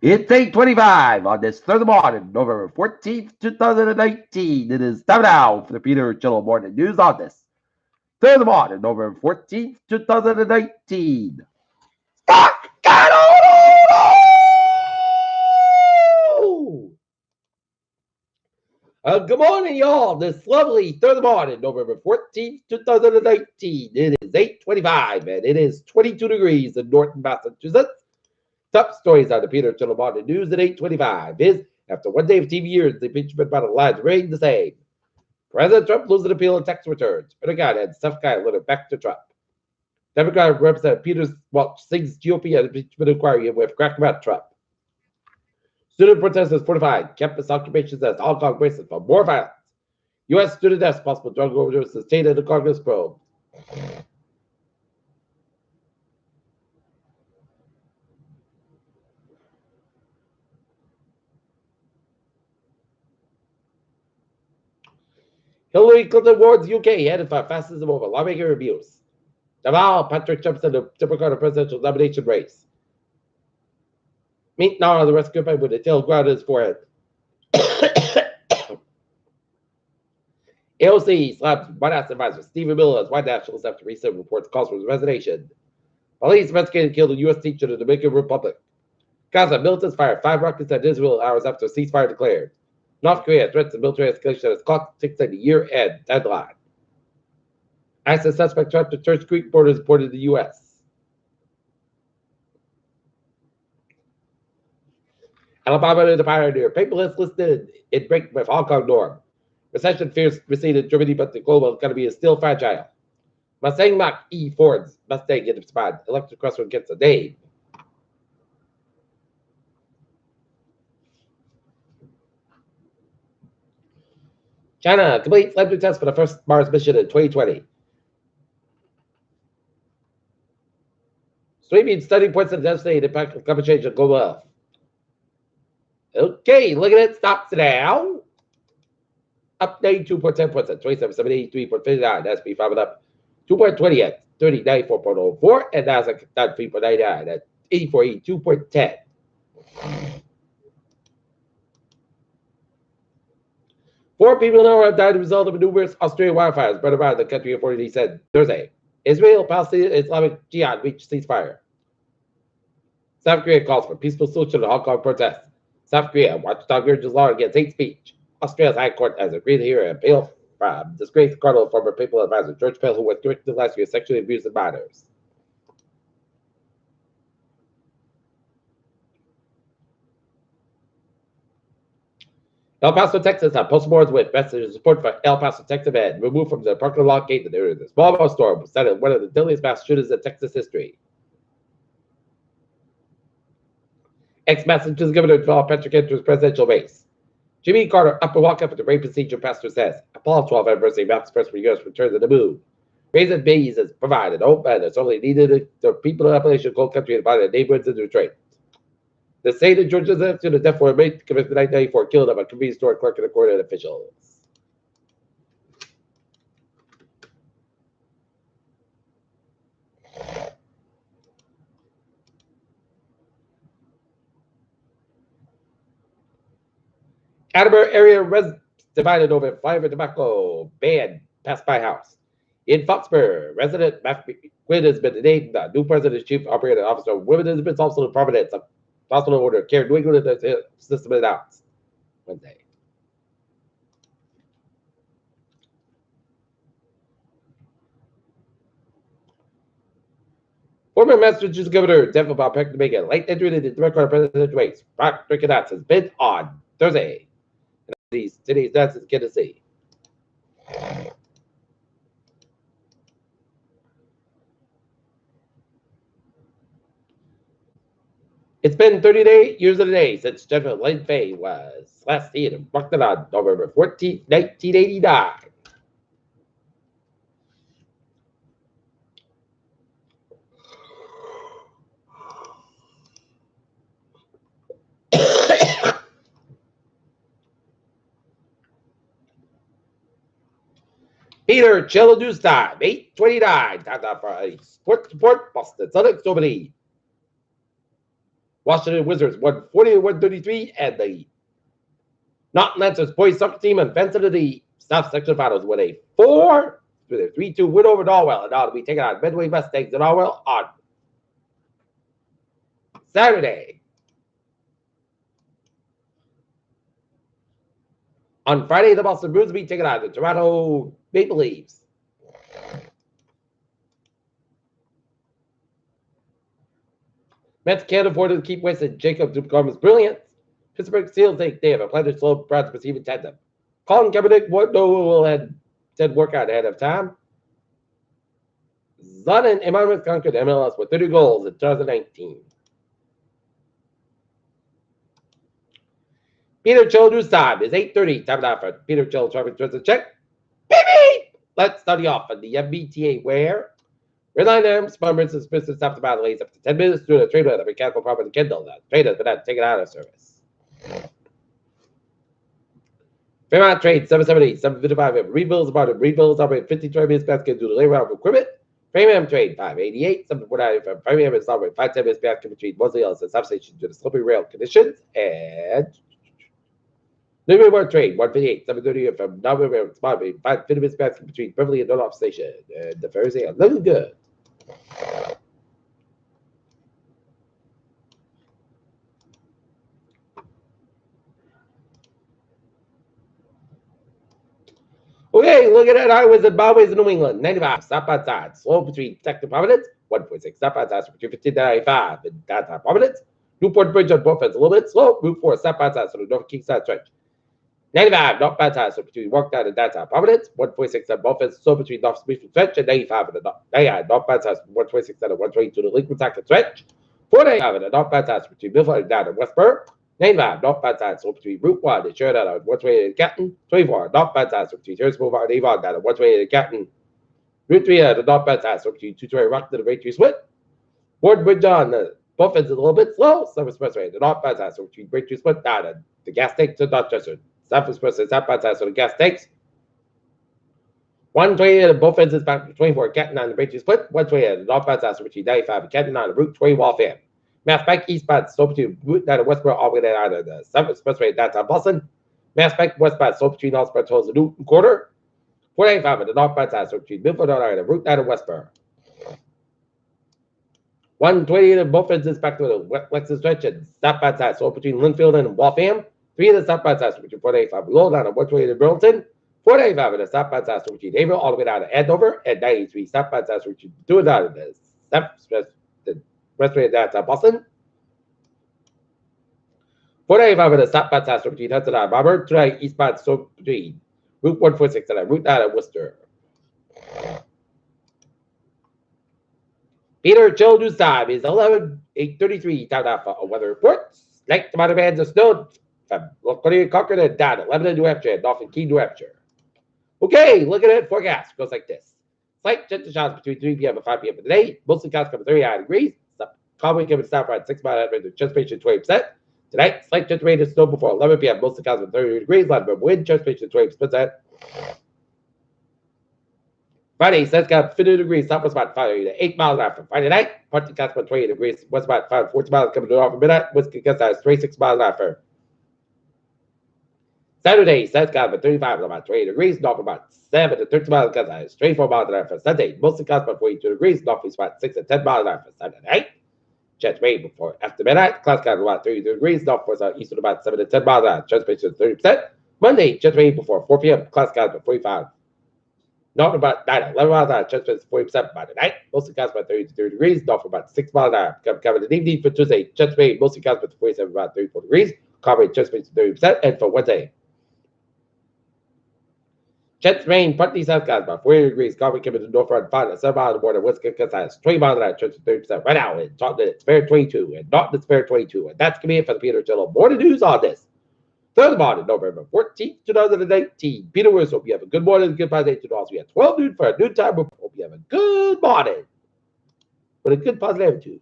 It's 8:25 on this Thursday morning, November 14th, 2019. It is time now for the Peter Chillo Morning News on this Thursday morning, November 14th, 2019. Stock good morning, y'all. This lovely Thursday morning, November 14th, 2019. It is 8:25 and it is 22 degrees in Norton, Massachusetts. Top stories on the Peter Chillo Morning News at 8:25 is after one day of TV years, the impeachment battle lines remain the same. President Trump loses appeal and tax returns. Pentagon and tough guy letter back to Trump. Democratic Representative Peters sings GOP and impeachment inquiry with crack about Trump. Student protesters fortified campus occupations as Hong Kong braces for more violence. U.S. student deaths, possible drug overdose sustained in the Congress probe. Hillary Clinton warns UK headed for fascism over lawmaker abuse. Deval Patrick jumps in the Democratic presidential nomination race. Meet now the rescue by with a tail ground in his forehead. AOC slaps White House advisor Stephen Miller as white nationalists after recent reports calls for his resignation. Police investigated and killed a U.S. teacher in the Dominican Republic. Gaza militants fired 5 rockets at Israel hours after ceasefire declared. North Korea threats of military escalation as clock ticks at the year-end deadline. ISIS suspect trapped to Church Creek borders reported to the U.S. Alabama is a pioneer. Paperless listed in break with Hong Kong norm. Recession fears receded in Germany, but the global economy is still fragile. Mustang Mach E Ford's Mustang in the spot. Electric crossroad gets a name. China completes laboratory test for the first Mars mission in 2020. Sweeping study points to the devastating impact of climate change on global health. Okay, look at it. Stops now. Up 92.10 points at 27,783.59. S&P 500 up 2.20 at 3094.04, and Nasdaq down 3.99 at 8482.10. Four people now have died as a result of numerous Australian wildfires spread around the country, authorities said Thursday. Israel, Palestinian, Islamic Jihad reached ceasefire. South Korea calls for peaceful solution to Hong Kong protests. South Korea watchdog urges law against hate speech. Australia's High Court has agreed to hear an appeal from disgraced Cardinal former papal advisor George Pell, who was convicted last year of sexually abusing minors. El Paso, Texas, on postmortems with messages of support for El Paso, Texas man removed from the parking lot gate in the small house storm was cited one of the deadliest mass shootings in Texas history. Ex-Massachusetts Governor Deval Patrick enters presidential race. Jimmy Carter up and walk up at the rain procedure, pastor says. Apollo 12 anniversary maps press for U.S. return to the moon. Raising babies is provided. Hope and it's only needed to people in Appalachian cold country and the neighborhoods in Detroit. The state of Georgia's to the death for a mate committed in 1994 killed of a convenience store clerk and according to officials. Attleboro area divided over flavor tobacco ban passed by House. In Foxborough, resident Matthew Quinn has been named the new president chief operating officer of Women has been also the prominence of hospital order care New England system announced Wednesday. Former Massachusetts Governor Devin Bobbeck to make a late entry into the Democratic presidential race. Brock Rickenotts has been on Thursday. Today's dance in Tennessee. It's been 38 years of the day since General Lane Fay was last seen in Brockton on November 14, 1989. Peter Chillo News Time, 8:29. Time for a sports report. Boston Celtics nobody. Washington Wizards 140-133, and the Not Lancers boys soccer team advanced to the South Section Finals with a 3-2 win over Norwell, and now to be taken on Midway Mustangs in Norwell on Saturday. On Friday, the Boston Bruins will be taking on the Toronto Maple Leafs. Mets can't afford to keep wasting Jacob Dubkarma's brilliance. Pittsburgh Steelers think they have a plan to slow Browns to receive in tandem. Colin Kaepernick had said workout ahead of time. Zun and Emmanuel conquered MLS with 30 goals in 2019. Peter Childrew's time is 8:30. Time now for Peter Childrew traffic to check. Baby! Let's study off on the MBTA where Redline Amps, Bummers, and Smiths stopped about delays up to 10 minutes due to a trade with a mechanical problem with the Kindle. That trade has been taken out of service. Fairmont trade 778, 755. Rebuilds about it. Rebuilds operate 53 minutes basket due to labor of equipment. Framingham trade 588, 749 from Framingham is operate 510 minutes basket between Mosley Ellis and substation due to slippery rail conditions. And Newbury trade 158, 730 from Newbury Spot 550 minutes basket between Beverly and Dunlop Station. And the Thursday are looking good. Okay, look at that. Highways and byways in New England. 95, stop outside. Slow between Texas Providence. 146, stop outside. Between 15 and 95 in downtown Providence. Newport Bridge on both ends a little bit slow. Route 4, stop outside. So the North Kingside stretch. 95, northbound so between Walkdown and downtown Providence. 146 on both ends slow between North Smith stretch. And 95 in the northbound side 126 and 122 to the Lincoln Socket stretch. 495 in the northbound side between Milford and down in Westboro. 95 northbound side so between Route 1 and Sheridan on 128 and Canton. 24 northbound side so between Jersey Boulevard and Avon down at 128 and Canton. Route 3 on the northbound side so between 220 Rockton and Raytree Split. Ward Bridge on the both ends is a little bit slow. Summer Expressway the northbound side so between Raytree Split down at the gas tank to Dorchester. South Expressway southbound side so the gas tanks. 128 at both ends is back to 24 Canton on the Raytree Split. 128 at the northbound side so between 95 and Canton on the Route 20 Waltham. Mass Bank eastbound, so between Route 9 and Westboro, all the way down to the South Expressway downtown Boston. Mass Bank westbound, so between Northborough tolls the Newton Quarter. 495 at the northbound side, so between Milford and Route 9 and Westboro. 128 at both ends is back to the Lexus stretch and southbound side, so between Linfield and Waltham. 3 at the southbound side, so between 485 below down to 128 in Burlington. 485 at the southbound side, so between Haverhill, all the way down to Andover. And 93 southbound side, so between 2 and down to the South Expressway downtown Boston. 495 at the southbound side, so between Hudson and Robert. 290 eastbound, so between Route 146 and Route 9 at Worcester. Peter Childrew's time is 8:33. Time now for a weather report. Slight amount of bands of snow from Laconia, Concord, and down at Lebanon, New Hampshire, and Norfolk Key, New Hampshire. Okay, look at it. Forecast goes like this. Slight gentle showers between 3 p.m. and 5 p.m. of the day. Mostly clouds coming 39 degrees. Calming coming south around 6 miles at rate. Transpiration 20%. Tonight, slight gentle rain and snow before 11 p.m. Mostly clouds with 30 degrees. Light of wind. Transpiration 20%. Friday, sun's got 50 degrees. Southwest about 5 to 8 miles an hour. Friday night, partly clouds about 20 degrees. West about 5 to 40 miles coming to north of midnight. West gets out 26 miles an hour. Saturday, sun's got about 35 to about 20 degrees. North about 7 to 13 miles an hour. 24 miles an hour for Sunday. Mostly clouds about 42 degrees. Northeast about 6 to 10 miles an hour for Sunday night. Chance rain before after midnight. Clouds got about 32 degrees. Northwest east at about 7 to 10 miles an hour. Transpiration 30%. Monday, chance rain before 4 p.m. Clouds got about 45. North about 9 to 11 miles an hour. Transpiration 40% by the night. Mostly clouds about 30 to 30 degrees. North about 6 miles an hour. Coming in evening for Tuesday. Chance rain mostly clouds about 47 about 34 degrees. Calm rain transpiration 30%. And for Wednesday, chance rain, partly south clouds about 40 degrees. Calm rain coming to the north around 5 to 7 miles in the morning. West gets 20 miles an hour. Transpiration 30% right now. And Taunton it's fair 22. And Norton it's fair 22. And that's going to be it for the Peter Childrew's morning news on this Thursday morning, November 14th, 2019. Peter Willis, hope you have a good morning. Goodbye, day to all. We have 12 noon for a noontime report. Hope you have a good morning with a good positive attitude.